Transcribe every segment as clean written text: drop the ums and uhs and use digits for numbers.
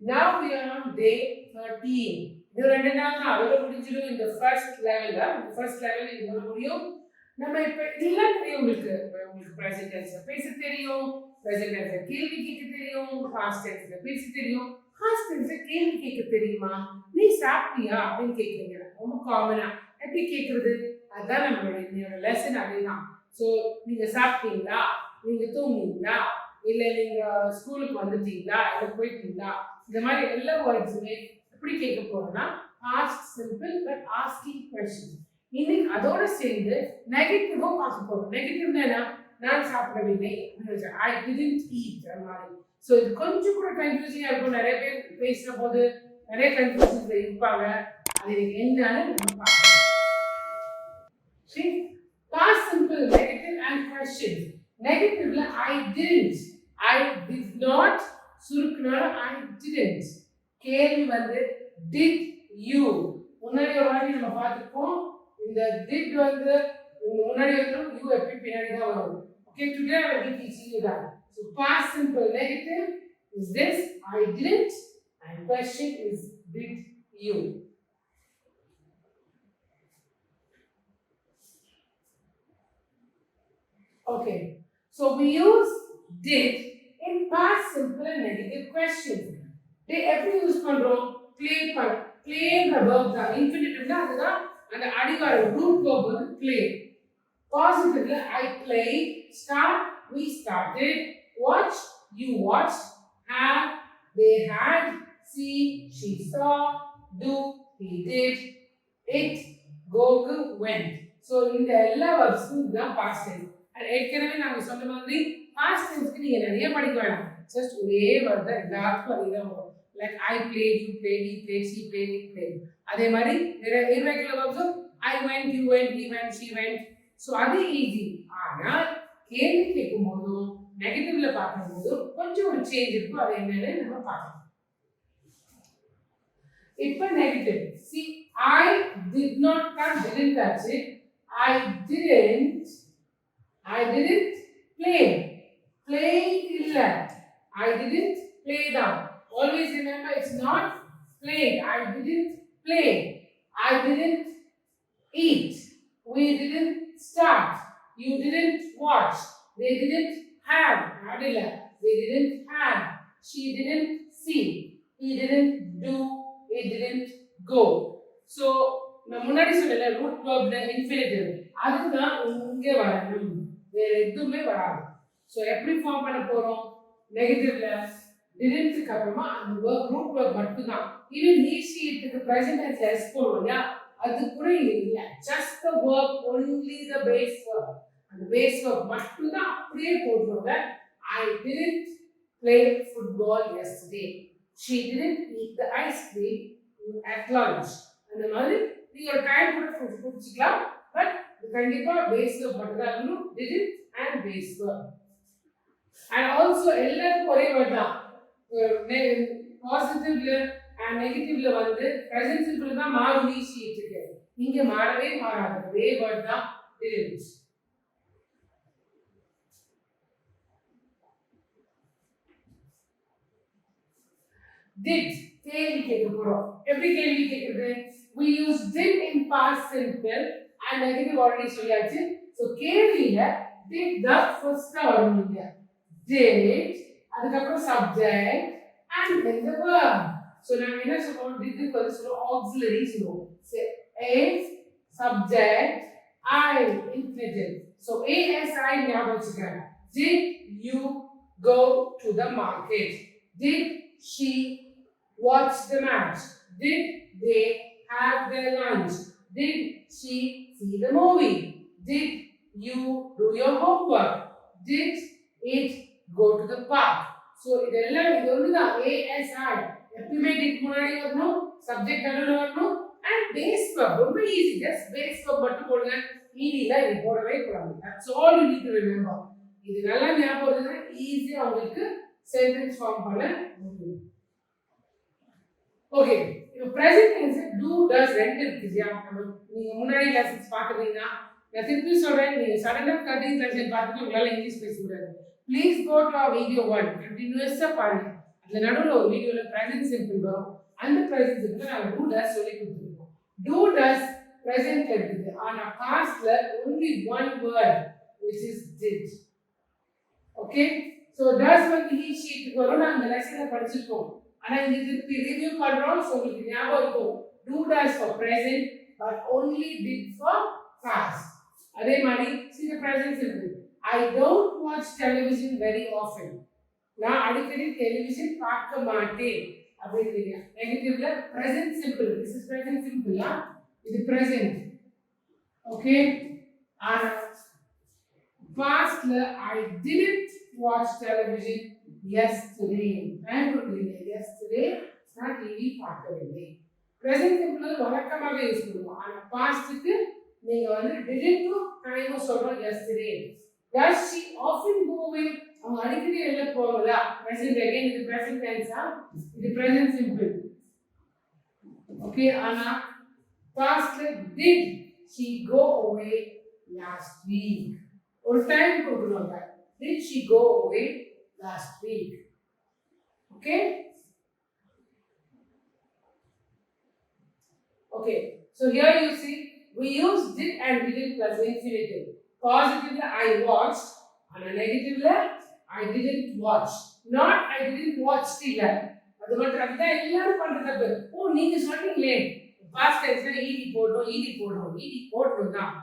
Now we are on day 13. இது ரெண்டு நாள் தான் அதோட முடிஞ்சிடும். இந்த ஃபர்ஸ்ட் லெவல்ல ஃபர்ஸ்ட் லெவல் இதோட முடியும். நம்ம இப்ப எல்லாம் தெரியும் உங்களுக்கு பிரசன்ட் டென்ஸ் பேச தெரியும், பிரசன்ட் டென்ஸ் கேள்வி கேட்க தெரியும், பாஸ்ட் டென்ஸ் பேச தெரியும். பாஸ்ட் டென்ஸ் கேள்வி கேட்க தெரியுமா? நீ சாப்பிட்டியா அப்படின்னு கேக்குறீங்க. ரொம்ப காமனா எப்படி கேக்குறது? அதான் நம்மளோட லெசன் அதுதான். ஸோ நீங்க சாப்பிட்டீங்களா, நீங்க தூங்குனீங்களா, இல்ல நீங்க ஸ்கூலுக்கு வந்துட்டீங்களா, இல்ல போயிட்டீங்களா, இந்த மாதிரி எல்லா வேர்ட்ஸுமே எப்படி கேட்க போறோம்னா ask simple but asking question. இன்னைக்கு அதோட சேர்ந்து நெகட்டிவும் பார்க்க போறோம். நெகட்டிவ்னா என்ன? நான் சாப்பிடவில்லை, ஐ டிடன்ட் ஈட் அந்த மாதிரி. ஸோ இது கொஞ்சம் கூட கன்ஃபியூசிங்கா இருக்கும். நிறைய பேர் பேசுற போது நிறைய கன்ஃபியூஷன்ஸ்ல இருப்பாங்க. அது என்னன்னு நம்ம பார்க்கலாம். சரி, past simple negative and question. Negatively I didn't, I did not, சுருக்குனால I didn't. கேள்வி வந்து did you. முன்னாடி ஒரு வாட்டி நம்ம பார்த்துப்போம். இந்த did வந்து முன்னாடி வரும், you எப்படி பின்னாடி தான் வரும். Okay, today I will be teaching you that. So past simple negative is this, I didn't, and question is did you. Okay, so we use did in past simple and negative questions. They every use பண்றோம் play the verb the infinitive னா அதுதான் அந்த அடிகார root verb வந்து play. Positively I played, start we started, watch you watched, have they had, see she saw, do he did, it go went. So இந்த எல்லா verbsக்கும் இதுதான் past tense. ஏற்கனவே நாங்க சொன்ன மாதிரி past tense நீங்க நிறைய படிக்க வேண்டாம். ஜஸ்ட் ஒரே வேர்ட் தான் எல்லாத்துக்கும் அதே தான் வரும். Like I played, you played, he played, she played, it played. அதே மாதிரி irregular verbs I went, you went, he went, she went. So அது ஈஸி. ஆனால் கேள்வி கேட்கும் போதும் நெகட்டிவ்ல பார்க்கும்போது கொஞ்சம் ஒரு சேஞ்ச் இருக்கும். அது என்னன்னு நம்ம பார்க்கலாம். இப்போ negative. See, I did not come, didn't touch it. I didn't play. Play illa. I didn't play down. Always remember it's not played. I didn't play. I didn't eat. We didn't start. You didn't watch. They didn't have. Adila. They didn't have. She didn't see. He didn't do. He didn't go. So நான் முன்னாடி சொன்னல root verb infinitive அதுதான் இங்க வரணும். வேற எதுவுமே வராது. So எப்படி ஃபார்ம் பண்ண போறோம்? நெகட்டிவ்ல டிடன்ட்க்கு அப்புறமா அந்த verb root verb மட்டும்தான். ஈவன் he she க்கு present tense s போடுவோம்ல, அது கூட இல்ல. just the verb, only the base verb. அந்த base verb மட்டும்தான் அப்படியே போடுறோங்க. I didn't play football yesterday. She didn't eat the ice cream at lunch. அந்த மாதிரி நீங்க டைம் கூட புடிச்சுக்கலாம். பட் கண்டிப்பா பேஸ் verb மட்டும் தான் இருக்கணும். didn't and base verb. And also எல்லாத்துக்கும் ஒரே வேர்ட் தான். பாசிட்டிவ்ல and நெகட்டிவ்ல வந்து present simple தான் மாறும். இருக்கு இங்க மாறவே மாறாது. ஒரே வேர்ட் தான் didn't. did கேள்வி கேட்க போறோம். எப்படி கேள்வி கேக்குறது? we use did in past simple and negative already சொல்லியாச்சு. so கேள்வில did the first வரணுங்க. did அதுக்கு அப்புறம் subject and then the verb. so நாம என்ன சொல்றோம்? did க்கு பதிலா சொல்றோம் auxiliary சொல்றோம். say a subject I infinitive. so ASI ஞாபகம் வச்சுக்கங்க. did you go to the market? did she watch the match? Did they have their lunch? Did she see the movie? Did you do your homework? Did it go to the park? So இதெல்லாம் இது ஒண்ணுதான். ASI எப்பவுமே did முன்னாடி வரணும், subject நடுவுல வரணும், and base verb. ரொம்ப easy. just base verb மட்டும் போடுங்க. ed ல இது போடவே கூடாது. That's all you need to remember. இது நல்லா ஞாபகம் வந்தா ஈஸியா உங்களுக்கு சென்டென்ஸ் ஃபார்ம் பண்ண முடியும். ஓகே, இப்போ பிரசன்ட் டென்ஸ் do does ரெண்டு இருக்குயா. நீங்க முன்னாடி லெசன்ஸ் பாத்துட்டீங்கன்னா நான் திருப்பி சொல்றேன். நீங்க சடனா கண்டினியூ லெசன் பார்த்துட்டு உங்களால இங்கிலீஷ் பேச முடியாது. Please go to our video 1 கண்டினியூஸா பாருங்க. இந்த நடுவுல ஒரு வீடியோல present simple வரும். அந்த present simple நாங்க do does சொல்லி கொடுத்துருக்கோம். Do does present இருக்குது. ஆனா pastல only one word which is did. Okay? So does வந்து he she வரும். நான் அந்த லெசன்ல படிச்சிருக்கோம். ஆனா இங்க திருப்பி ரிவ்யூ பண்றோம். சோ உங்களுக்கு ஞாபகம் இருக்கும். Do does for present but only did for past. அதே மாதிரி see the present simple. I don't watch television very often. நான் அடிக்கடி டெலிவிஷன் பார்க்க மாட்டேன் அப்படின்றீங்க. நெகட்டிவ்ல present simple. This is present simple. இது present. Okay? ஆனா pastல I didn't watch television yesterday. நான் சொல்றீங்க yesterday நான் டிவி பார்க்கவில்லை. present simple வழக்கமாக யூஸ் பண்ணுவோம். ஆனா pastக்கு நீங்க வந்து didn't டைம் சொல்றோம் yesterday. Does she often go away? அவங்க அடிக்கடி வெளில போவாங்களா? present again இது present tense இது present simple. Okay, ஆனா pastல did she go away last week? ஒரு time கொடுக்கணும்ங்க. Did she go away last week? Okay? Okay, so here you see we use did and didn't plus infinitive. Positive I watched and negative I didn't watch. Not I didn't watch இல்ல. அது மட்டும் அதான் எல்லாரும் பண்ற தப்பு. ஓ நீங்க சொன்னீங்களே past tenseல ed போடுறோம் தான்.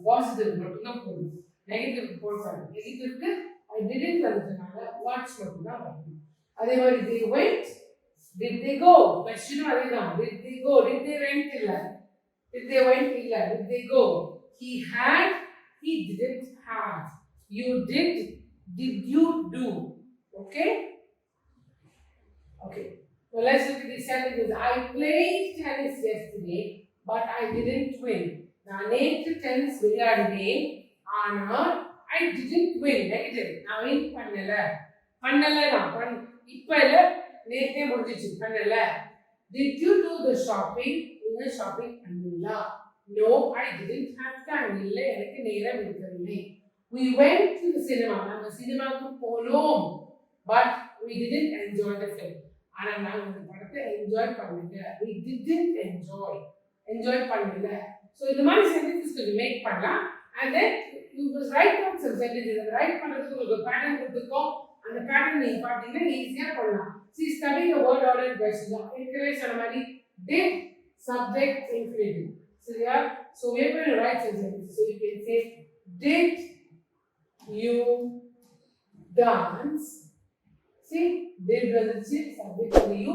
பாசிட்டிவ் மட்டும் தான் போடணும். நெகட்டிவ் போடக்கூடாது. நெகட்டிவ்க்கு I didn't வந்ததுனால watch மட்டும் தான் வரணும். அதே மாதிரி they went, did they go? Question அதேதான். Did they go? Did they went இல்ல. Did they went இல்ல. Did they go? He had, he didn't have. You did you do? Okay? Okay. So let's look at these sentences. I played tennis yesterday, but I didn't win. நான் நேற்று tennis விளையாடினேன் ஆனால் I didn't win. Negative. நான் win பண்ணல நான் இப்ப இல்ல நேத்தே முடிஞ்சிச்சு பண்ணல. Did you do the shopping? நீங்க ஷாப்பிங் பண்ணீங்களா? No, I didn't have time. இல்ல எனக்கு நேரம் இருக்கவில்லை. We went to the cinema. நாங்க சினிமாக்கு போனோம். But we didn't enjoy the film. ஆனா நாங்க அந்த படத்தை என்ஜாய் பண்ணல. We didn't enjoy பண்ணல. So இந்த மாதிரி சென்டென்சஸ் கொஞ்சம் மேக் பண்ணலாம். And then you must write down some sentences. And write பண்றதுக்கு உங்களுக்கு பேட்டர்ன் கொடுத்துருக்கோம். அந்த பேட்டர்ன் நீங்க பார்த்தீங்கன்னா ஈஸியா பண்ணலாம். See, study the word order questions. Encourage சொன்ன மாதிரி did, subject, infinitive. So we are going to write some sentences. So you can say, did you dance? See, did was the subject for you.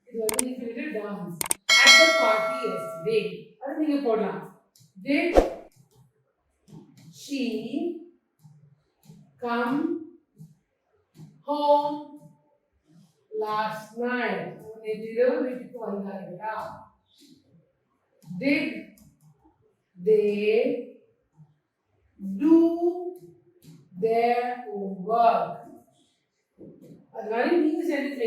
It was the infinitive dance. At the party yesterday. அது நீங்க போடலாம். Did she come home last night? நேற்றிரவு வீட்டுக்கு வந்தார்களா? Did they do their homework? அது மாதிரி நீங்க sentence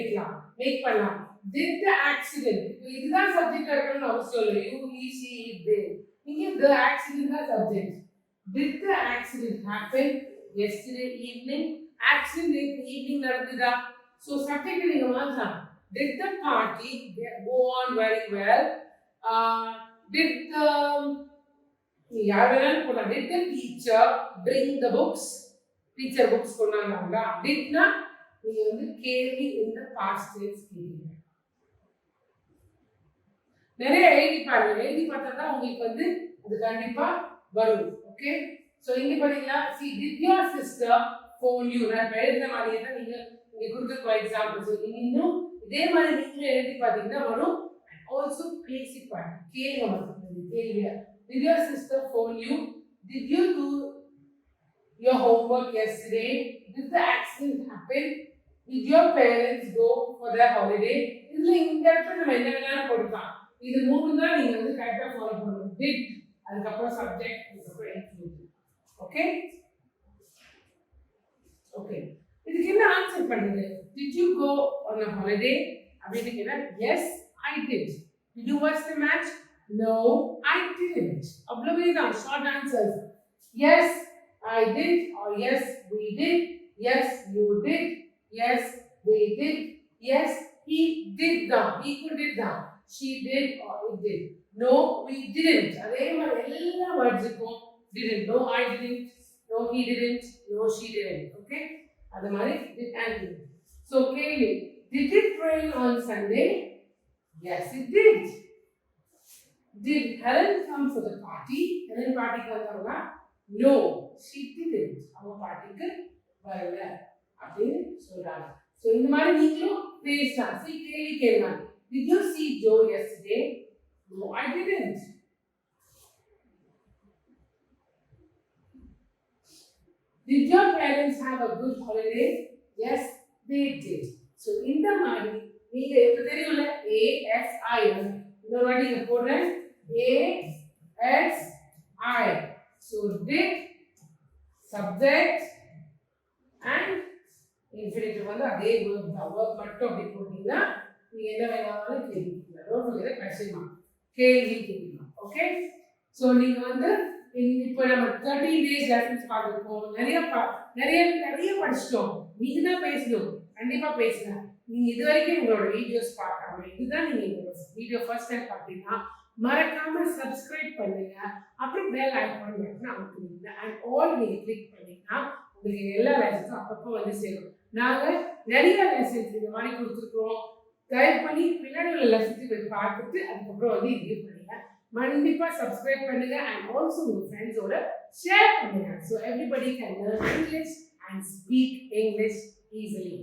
make பண்ணலாம். Did the accident? இதுதான் சப்ஜெக்ட் இருக்கணும்னு அவசியம் இல்லை. You, he, she, it, they. இங்க the accident தான் subject. Did the accident happen yesterday evening? Accident evening நடந்துதா? So subject நீங்க மாத்தலாம். Did the party go on very well? Did the did the teacher bring the books? Teacher books கொண்டாங்க. Did not நீங்க வந்து கேள்வி in the past tense கேளுங்க. நிறைய எழுதி பார்த்தா தான் உங்களுக்கு வந்து அது கண்டிப்பா வரும். ஓகே, சோ இங்க பாத்தீங்கன்னா see did your sister phone you? நான் எழுதுன மாதிரியே தான் நீங்க இங்க கொடுத்த எக்ஸாம்பிள்ஸ் இன்னும் இதே மாதிரி நீங்க எழுதி பாத்தீங்கன்னா வரும். Also பேசி பாருங்க, கேளுங்க மட்டும் கேளுங்க. Did your sister phone you? Did you do your homework yesterday? Did the accident happen? Did your parents go for their holiday? இதுல இந்த இடத்துல நம்ம என்ன வேணாலும் போடலாம். இது மூணு தான் நீங்க வந்து கரெக்டா ஃபாலோ பண்ணணும். Did, அதுக்கப்புறம் சப்ஜெக்ட், அதுக்கப்புறம் infinitive. ஓகே ஓகே, இதுக்கு என்ன ஆன்சர் பண்ணுங்க? Did you go on a holiday? அப்படின்னு கேட்டா yes I did. Did you watch the match? No I didn't. அவ்வளவுதான் short answers. Yes I did or yes we did, yes you did, yes they did, Yes, he did தான் equal did தான் she did or it did. No, we didn't. அதே மாதிரி எல்லா வேர்ட்ஸுக்கும் didn't. No, I didn't. No, he didn't. No, she didn't. Okay? அது மாதிரி did and didn't. So, Kaylee, did it rain on Sunday? Yes, it did. Did Helen come for the party? Helen partyக்கு வந்தாங்களா? No, she didn't. அவங்க பார்ட்டிக்கு வரல அப்படின்னு சொல்றாங்க. So இந்த மாதிரி நீங்களும் பேசலாம். See, கேள்வி கேட்கலாம். Did you see Joe yesterday? No, I didn't. Did your parents have a good holiday? Yes, they did. So இந்த மாதிரி நீங்க இப்ப தெரியும்ல A S I இன்னொரு வாட்டி இங்க போடுறேன் A S I. So did subject and infinitive வந்து அதே verb தான். verb மட்டும் அப்படி போட்டீங்கன்னா நீங்க என்ன வேணாலும் கேட்கலாம். don't forget the question mark. கேள்வி கேட்கலாம். ஓகே? ஸோ நீங்க வந்து இப்போ நம்ம 13 days lessons பார்த்துருக்கோம். நிறைய படிச்சிட்டோம். நீங்க தான் பேசணும். கண்டிப்பா பேசுங்க. நீங்க இது வரைக்கும் உங்களோட வீடியோஸ் பார்க்காம இதுதான் நீங்க இந்த வீடியோ ஃபர்ஸ்ட் டைம் பார்த்தீங்கன்னா மறக்காம சப்ஸ்கிரைப் பண்ணுங்க. அப்புறம் பெல் ஐகான் பட்டன் அமுக்குங்க. அண்ட் ஆல் நீங்க கிளிக் பண்ணீங்கன்னா உங்களுக்கு எல்லா லெசன்ஸும் அப்பப்போ வந்து சேரும். நாங்க நிறைய லெசன்ஸ் இந்த மாதிரி கொடுத்துருக்கோம். தயவு பண்ணி பின்னாடி உள்ள லெசன்ஸ் போய் பார்த்துட்டு அதுக்கப்புறம் வந்து ரிவ்யூ பண்ணுங்க. கண்டிப்பா சப்ஸ்கிரைப் பண்ணுங்க அண்ட் ஆல்சோ உங்க ஃப்ரெண்ட்ஸோட ஷேர் பண்ணுங்க. So everybody can learn English and speak English easily.